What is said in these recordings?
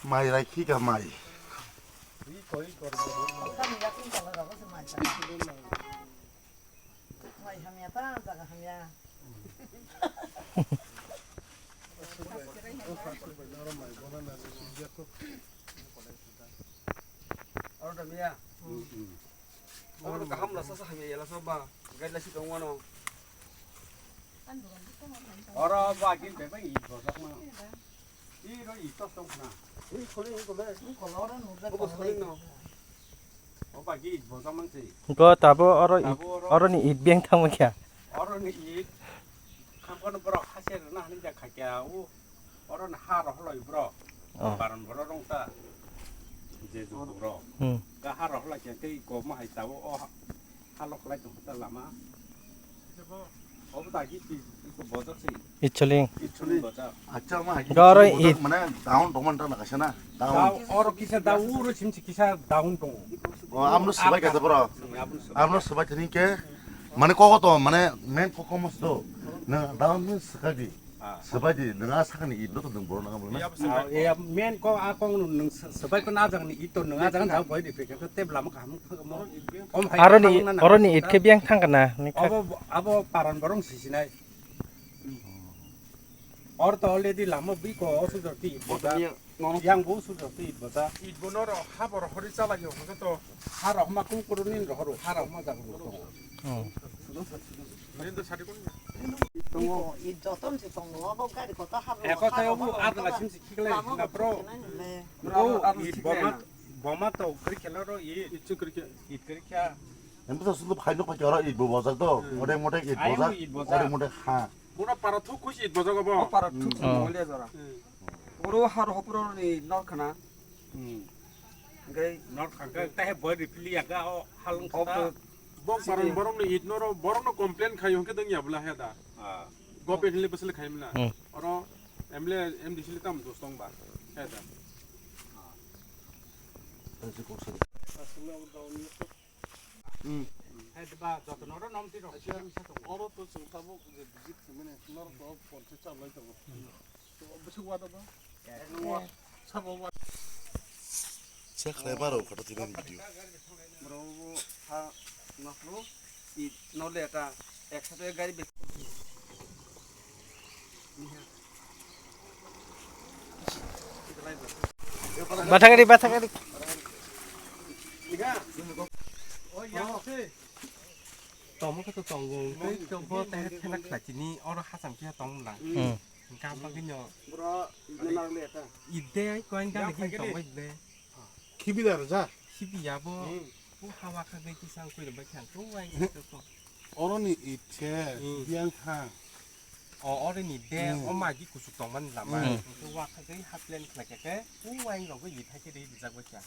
마이라 키가 마이. Ora bagin be bang ito sa mga. Iro ito sa mga. Iri kholi ko be. Ko kholi no. O bagi ito sa mga si. 그거 답어 어른이 입병 타먹이야. 어른이 이 kampan bro hasil na ni ja khakya u oron har holo bro. Baran bro rong ta. Je ju bro. Ka har holo ke kai ko ma hai ta o halok lai tu ta lama. 이철링. 아짜마. 이거를 이 mana daun 동만 다 나가시나? 다운. 어로 기사 다우로 짐치 기사 다운 동. 아무로 스바이 가서 보라. 아무로 스바이 되니까 mana 그것도 mana 맨 코코모스도 나 다운은 스카기. 스바이 내가 사가니 이것도 등 보러 나가 보나? 예, 맨 거 아꽁 능 스바이 거 나장 이또 능 나장 다 보이 디 페게 그때 라마 감 뭐. 어른이 이렇게 병 탄거나. 아버 파란 버롱 시시나. और तो ऑलरेडी लामो बी को ओसु जति बोता yang bo su जति बोता इ बोनरो हाबर हरि चालायो हंगा तो हार हमा कुम कुरुनि रहरो हार हमा जागो 근데 사리 거는 이거 이 저점지 동로 뭐까지 거다 하고 에코타요 부 아들라 심시 키글레 나 브로 브로 이 보마도 그렇게 러로 이 이쪽 그렇게 이 그렇게 엠부터 술도 파이노 파이 알아 이 보자도 오래 못해 이 보자 오래 못해 하 뭐라 파라 투쿠시 보자가 봐 파라 투쿠시 올려줘라 오로 하루 허브로니 넣거나 cái nó khẳng cái tay bơi đi phi liệt cái halong hộp bong barang barang ni it noro barang no complain khayo ke dang ya bula heda go pe hile basle khaimla oro emle em disile tam dostong ba heda 그래서 고쳐 heda ba 저도 너로 넘지 로 oro to sung tabo je digit mene noro to ponte cha lai to to bisi wa da ba no sabo wa 제가 레바로 포토 찍는 비디오 bro ha naklo i noleta eksato gari be 바타가리 tóm cái tóm cái trong vô tay thế nắc là chỉ ni ở hai thằng kia tóm là cam bao cái nhỏ bro noleta 이때 거인 가 느낌 좀 이때 kibidar ja 시비야 뭐 하와 카게 기상 거를 몇 칸, 또 와이 또 oro ni itche biang khang 어른이 때 엄마기 구숙 동만 남아 그 와카게 합len 클래게 또 와이 거 이게 타게 돼 비자 거자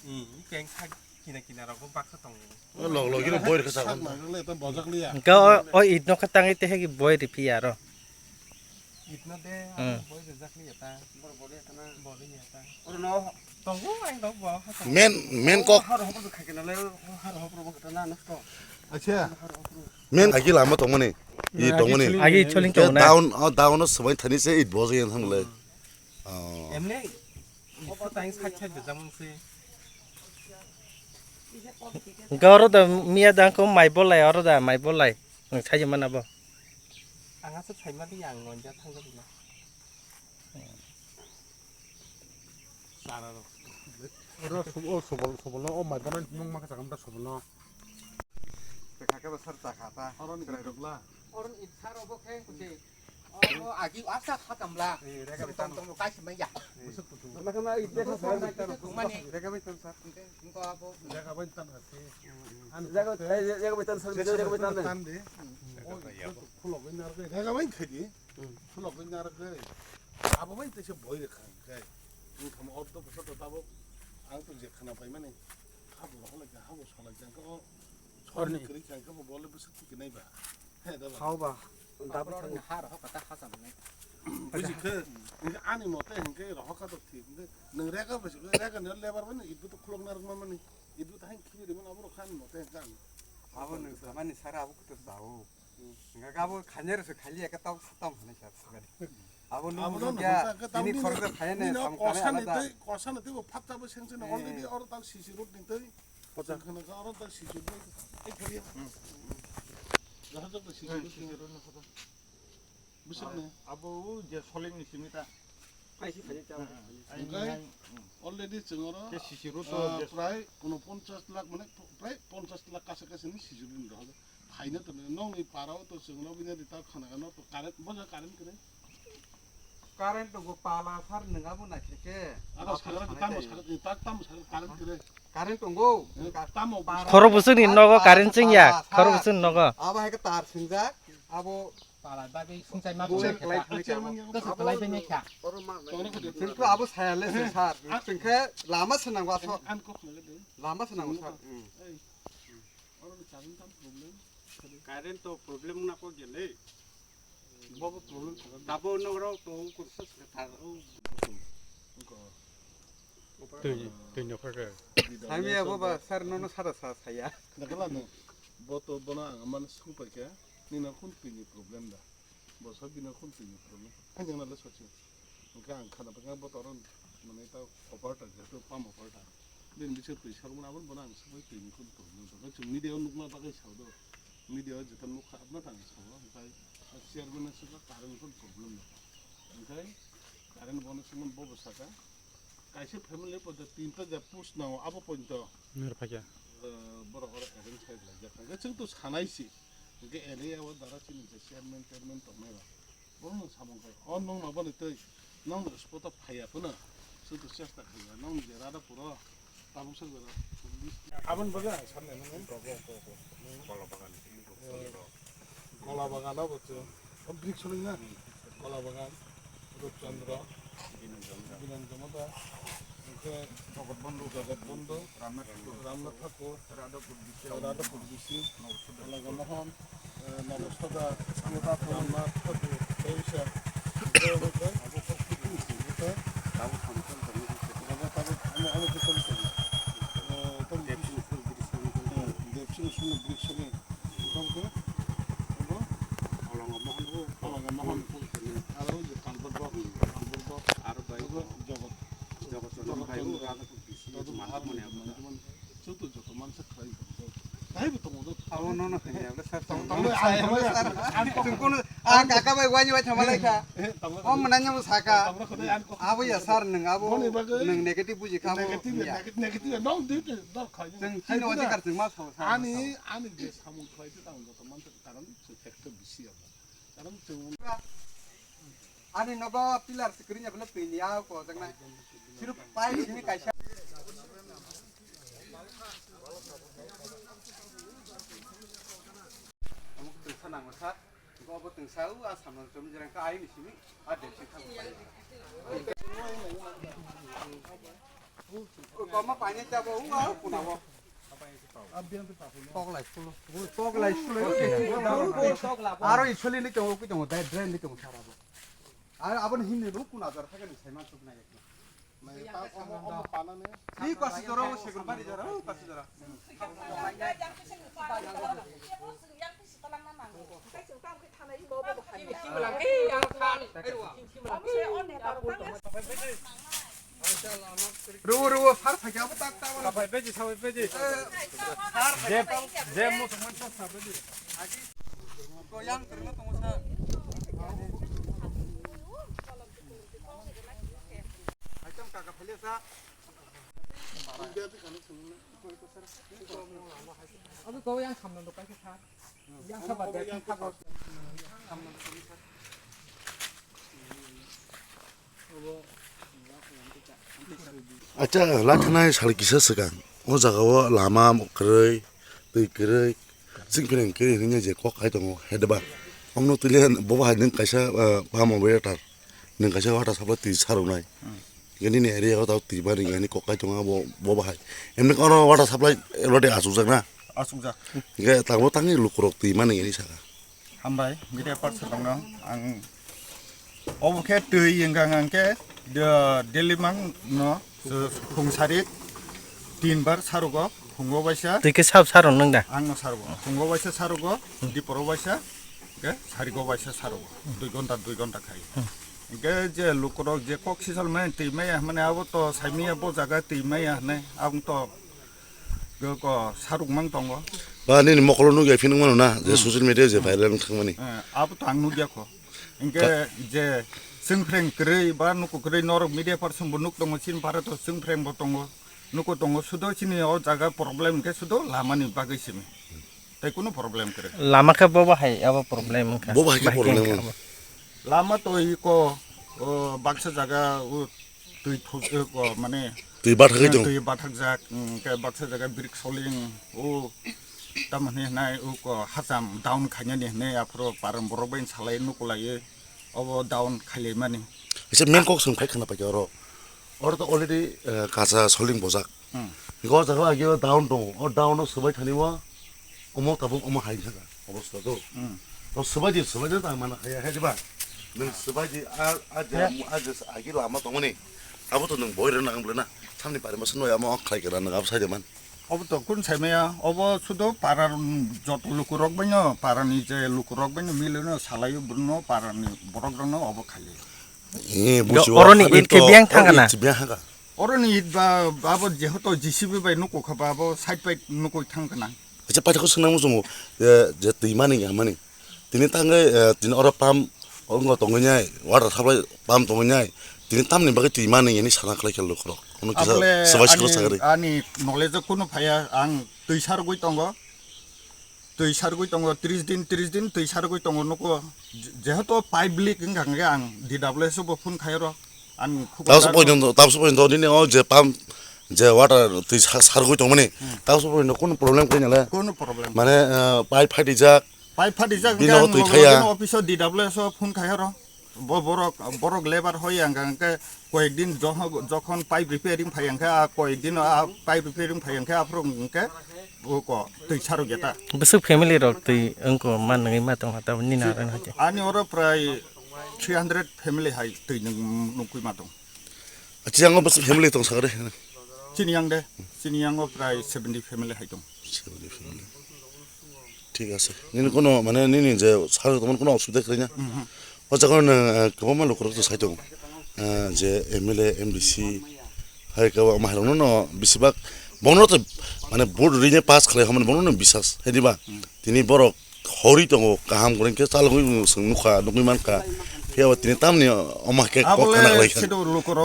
이게 카 기나라고 박사 동 럭럭이는 뭐 이렇게 sak 작은 na le ta bojak liya 그거 이노 카땅이 때 해기 뭐에 리피야로. 이तना दे बोय जखली था बोले तना बोले था oro no 동고 와이 도 뭐 맨꼭 haru hopro khake na le haru hopro bokta na nasto acha 맨 아기 라마 동문이 이 동문이 아기 이철링 쪽나. 다운은 스바이 타니세 이 보즈 연 상래 엠네 이거 땅 사체 되자면서 그거로도 미야당 그 마이볼라이 어로다 마이볼라이. 찾으면 나봐. 안가서 잘만이 양 먼저 탄 거구나 살아로 oro sobol o mai bonan nong ma ka gamda sobol khake ba sar ta khata oro ni krai rokla oron itsaro bokhe kuti o agi afsa khatamla tong tong kai simai ya makama itte sa sar ta kumani rega betan sar ko abo rega betan ase jaga betan sar jaga betan tan de fulo benar ke rega ben khadi fulo benar ke abo ben te se boy de khan kai ni kham od to so to tabo ang to je khana pai mane habu hola ka habu sola jang ko chorni kri kan ko bole bu sakti ke nai ba he da ba hau ba 다버 하러 갔다 하자 뭐 buji ke ni ani mo te ke ro ka to thi de nang rega ba rega ne lebar ban idu to khulok nar ma mane idu ta han khibi de man abro khan mo te kan 아버는 가만히 살아 아무것도 싸우 Enggak abo khanyar se khali ek taw khatam hone sar sagari. Abo nu 아무런 ya 그 ini khorga khayane sam kare alada. 거산에 되고 팍잡을 생선에 올레디 얼어 딱 시시로 닌데 거자 그는 얼어 딱 시시로 이 거리야 나한테도 시시로 하다 무슨 아부 이제 솔랭이 있습니다. অলরেডি 증어라 제 시시로도 이제 প্রায় 49 লাখ মানে প্রায় 50 লাখ কাছাকাছি সিজুরি নিতে হবে ফাইনে তো নং এই পারাও তো 증어 বিনা দিতা খানা গানো তো কারেন্ট বজা কারেন্ট করে Karen to go pala sar nenga bu na keke. আরো সারা তামো সারা তাক তামো সারা কারেন্ট করে Karen to go. তামো খর বুসুন নগো কারেন্ট চিং ইয়া খর বুসুন নগো Abo hai ka tar singjak. Abo para babi sungsai ma bo kelai khali ka. kelai benya kya. Singku abo sayale se sar. Singke lama senang wa so. 안고 그래 Lama senang wa sar. 얼어 작은 단 프로블em current তো প্রবলেম না কো গেলে 뭐가 프로블em 작은 তাবো নগর তো কুরসস থাকো Sami abo ba sar nono sara sa saya. 나가라네 뭐또 뭐나 아만 스쿠파케 니나 콘피니 프로블em 다 뭐서 비나 콘피니 프로블em 한정날로 소치 그러니까 안 카나 그냥 뭐 다른 মানে এটা অপারেটর যেহেতু পাম অপারেটর দিন বিশেষ করে সর্বনা আবার বনা সবাই তৈরি করে প্রবলেম তো হচ্ছে মিডিয়া নুকনা তাকে সাউদ মিডিয়া যেটা নুক আপনার তাকে সাউদ ওটাই চেয়ারম্যানের সাথে কারেন্ট কোন প্রবলেম না ওটাই কারেন্ট বনের সময় ব্যবস্থাটা কাইসে ফ্যামিলি পর্যন্ত তিনটা যে পুষ নাও আবো পর্যন্ত বড় বড় এরেঞ্জ হয়ে যায় যাকে जों তো সানাইছি যে এরিয়াও দ্বারা চিনি যে চেয়ারম্যান তো মেবা বড় সামঙ্গাই অন নং মাবানে তৈ নং স্পট ফাইয়া কোনা 수도 시작다 그거 너무 이제 라다 보러 따봉서 그거 아번 보자 참내 너는 콜라바간 하고죠 컴플릭 소리나 콜라바간 রূপচন্দ্র বিনন জমদা জগৎবন্ধু রামনাথ ঠাকুর রাধাপুর বিশি নবসদা রামনাথ ঠাকুর Abo nono khanya bla sar tong sar. Tungkono kakak bai wani wai thamalai kha. Om menanya mu saka. Abo ya sar neng abo neng negatif buji kamu. 네게티브 너무 되게 너 가지 Jeng sini wajib kar jeng mas ho. 아니 이제 사무 파이트 다운 것도 많다 다른 저 팩터 미시야 다른 저 Ani nogo pilar sekerinya bela pinia ko jeng na. Sirup pai sini kaisa. Senang besar, gua buat tengsau, asam nonton jarang ke air di sini, ada sih kan. Kau mah banyak coba uang, punah wah. Pok lai sulu, aro isoli ni cowok itu cowok, drain ni cowok cara. Abang hindi lu punah jar, saya kan saya masuk naik. Ini kasih jorang, segur bari jorang, kasih jorang. Ruo sar sakya apa tak tahu. সাবাই পেজি যে মুসলমান সব সাবাই Goyang terus tunggu sar. Macam kakak beli sar. 아부 거 yang 삼는 거 빨리 사. yang 사바 대 타고. 아짜 라타나에 살 기셨으간 오자가와 라마 그래 또 그래 싱크는 그래 그냥 이제 꼭 가이동 해봐 엄노 들리는 뭐가 하는 가셔 밤에 왜다 는 가셔 와다 사버티 사로나이 이게니 에리아가 다 뒤바리 이게니 꼭 가이동 하고 뭐가 해 엠네 거로 와다 사플라이 로데 아수잖아 아숙자. 이게 당고 당이 루크록 뒤만 이게니 사가 한바이 미래 파트 동랑 안 오케 뜨이 영강한게 더 델리망 너 공사리 딘바 사루고 공고바샤 তুই কে সাপ সারন নং দা angno sarugo kongo baisa sarugo di poro baisa 사리고 와서 사러 2ঘন্টা খাই যে লোকৰ যে কক সিজল মানে তিমাই মানে আবো তো সাইমিয়া বো জায়গা তিমাই আনে আবো তো গ সারুক মান দङ Ba ni mokolo nu ga fining mano na je social media je viral thangmani. 아부 당누 기야코 인게 이제 승프랭 그레 바 누고 그레 너로 미디어 퍼슨 못 누고 신 바라도 승프랭 못 동고 누고 동고 수도 신이 어 자가 프로블em 게 수도 라마니 바기시미 대꾸는 프로블em 그래 lama ka bo ba hai aba problem ka Bo ba ke problem. 라마 또 있고 어 박사 자가 뚜이 토거 마네 Tu ba thak jong. 뚜이 바탁작 게 박사 자가 브릭 솔링 오 tamane nai uko hasam down khanyani ne apro param borobain salai nukulai obo down khali mani Ise men kok sum khai khana pa joro. Or to already kasa soling bojak. Go jaga agi down dong. Or down no subai thani wa. Omo tabuk omo hai jaga. Obostha to. To subai ta mana khaya hai ba. Nang subai ji a agi lama tong ni. Abo to nang boy ran ang blena. Samni pare ma sno ya mo khai kara nang ab sai man. obo to kun saimaya obo sudo parar jot lukurok banyo parani je lukurok banyo miluno salai bruno parani borok rono obo khali oroni it ke biang thangana biang hanga. oroni ba babo jehoto jisibi bai nuko khababo side by nuko thangkana Ise pa ko sunang mo sumo je timani ya mani. Tini tangai tin ora pam ongo tongnya water thabai pam tongnya. Tini tamni bagai timani yani sana khlai khel lukrok. Ono kisa sabai skro sagari. ani knowledge kuno phaya ang tuisar goi tongo 30 din tuisar goi tongo nuko jehoto public ngangge ang DWS bo phun khairo an Tapos po yung dini o je pam je water tu sargoi tongmani. Tapos po yung kun problem ko nyala. kono problem Mane pipe phati jak. Pipe ফাটি যাক Dino tui khaya. অফিসত DWS phone খাইর বড় লেবার হই আঙ্কে কয়েকদিন যখন pipe repairing ফাইয়াঙ্কা কয়েকদিন পাইপ রিপেয়ারিং ফাইয়াঙ্কা আফরঙ্কে ও তুই ছাড়ো গেতা besuk family rok tui engko man ngai ma tong ta ni na ran haje আনি ওর প্রায় 300 ফ্যামিলি হাই তুই নুকুই মাতং Aci yang bas family tong sagari. চিনিয়াং প্রায় 70 ফ্যামিলি হাই দং ঠিক আছে নিন কোনো মানে নিন যে সারা তোমার কোনো অসুবিধা করে না ও যখন কমা লোক তো সাইতো যে এমএলএ এমবিসি হাই কা মাহরং ন বেশিরভাগ বংন তো মানে বোর্ড রিনে পাস খালে হামন বংন বিশ্বাস হেদিবা তিনি বড় হরি তো কাহাম করেন কে চাল হই নুখা নুকুই মানকা ফিয়া তিনি তামনি অমাকে কখনা লাইখা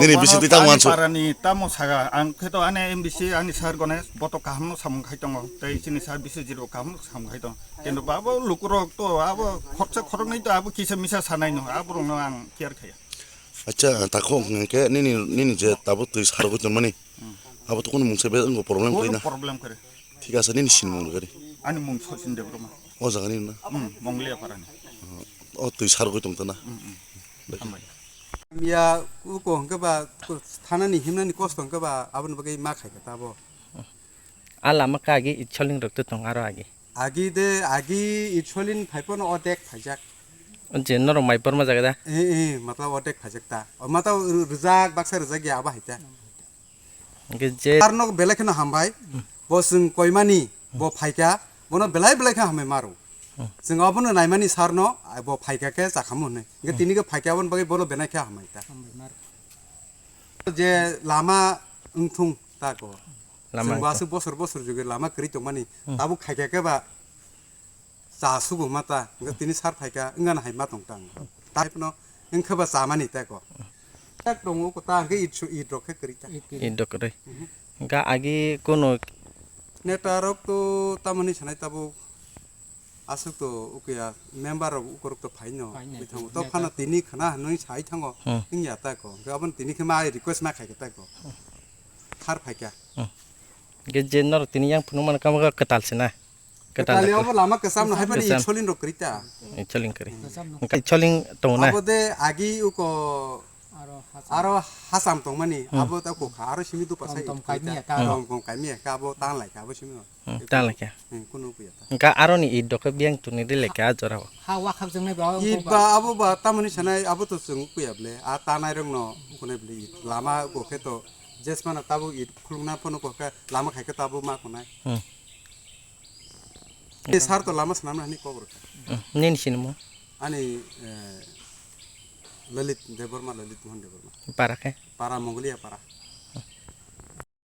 নিনি বেশি দিতা মানছো পারানি তামো সাগা আং খেতো আনে এমবিসি আনি সার গনে বত কাহামনো সামং খাইতং তাই চিনি সার বিসি জিরো কাহামনো সামং খাইতং কিন্তু বাবু লুকুরক তো আবো খরচা খরং নাই তো আবো কিসে মিসা সানাই ন আবো রং আং কেয়ার খায়া আচ্ছা তাকো কে নিনি যে তাবো তুই সারগো জন্মানি আবো তো কোনো মুছে বে প্রবলেম কই না প্রবলেম করে ঠিক আছে নিনি সিন মন গরি আনি মুং সচিন দেবরমা ও জাগানি না মংলিয়া পারানি ও তুই সারগো জমতা না মিয়া উকো হংকবা থানানি হিমনানি কষ্ট হংকবা আবন বাগै मा খাইকা তাবো a lama ka agi icholing rok tu tong aro agi আগি ইছলিন ফাইপন অদেক ফাইজাক je noro mai por ma jaga da मतलब অদেক ফাইজাকতা मतलब রজাক বাক্সা রজাক গিয়া আবা হাইতা ge je কারণ বেলেখনো হামবাই বসং কয়মানি ব ফাইকা বন বেলাই বেলাইখা হামে মারো जों अबनो नायमानि सारनो बो फाइकाके जाखामोने गे तिनिके फाइकाबन बागै बोलो बेनायखा हामायता जे लामा उंथुं ताको lama बासु बोसोर जुगे लामा करि तो मानि ताबु खाइकाके बा जासुबो माता गे तिनि सार फाइका इंगान हायमा दंतां ताइपनो इंखबा जामानि ताको tak dong ko ta ge it roke kerita indok re ga agi kono netarok to tamani sanai tabu asuk to ukya member ukorok to phaino bithango to phana tini khana noi sai thango ingya ta ko gaban tini khama request ma khai ta ko thar phaikya ge je noro tini yang phunu man kam ga katal se na katal le obo lama kasam na haibani cholin ro krita icholing kari icholing to na abode agi uko aro hasam tong mani abo ta ko aro simi tu pasai tom kaimia ka abo tan lai ka abo simi ta la kya kuno puya ga aro ni idok biang tu ni le ka jora ha wa khap jeng nei ba ba abo ba tamani sanai abo to sung puya ble a tanai rong no kone ble lama ko ke to jesmana tabu it khuluna phono ko ka lama khai ka tabu ma konai Sar to lama senam hani kogor. Nin sinmo Ani Lalit Deborma Lalit Mohan Deborma. para ke. Para Mongolia para.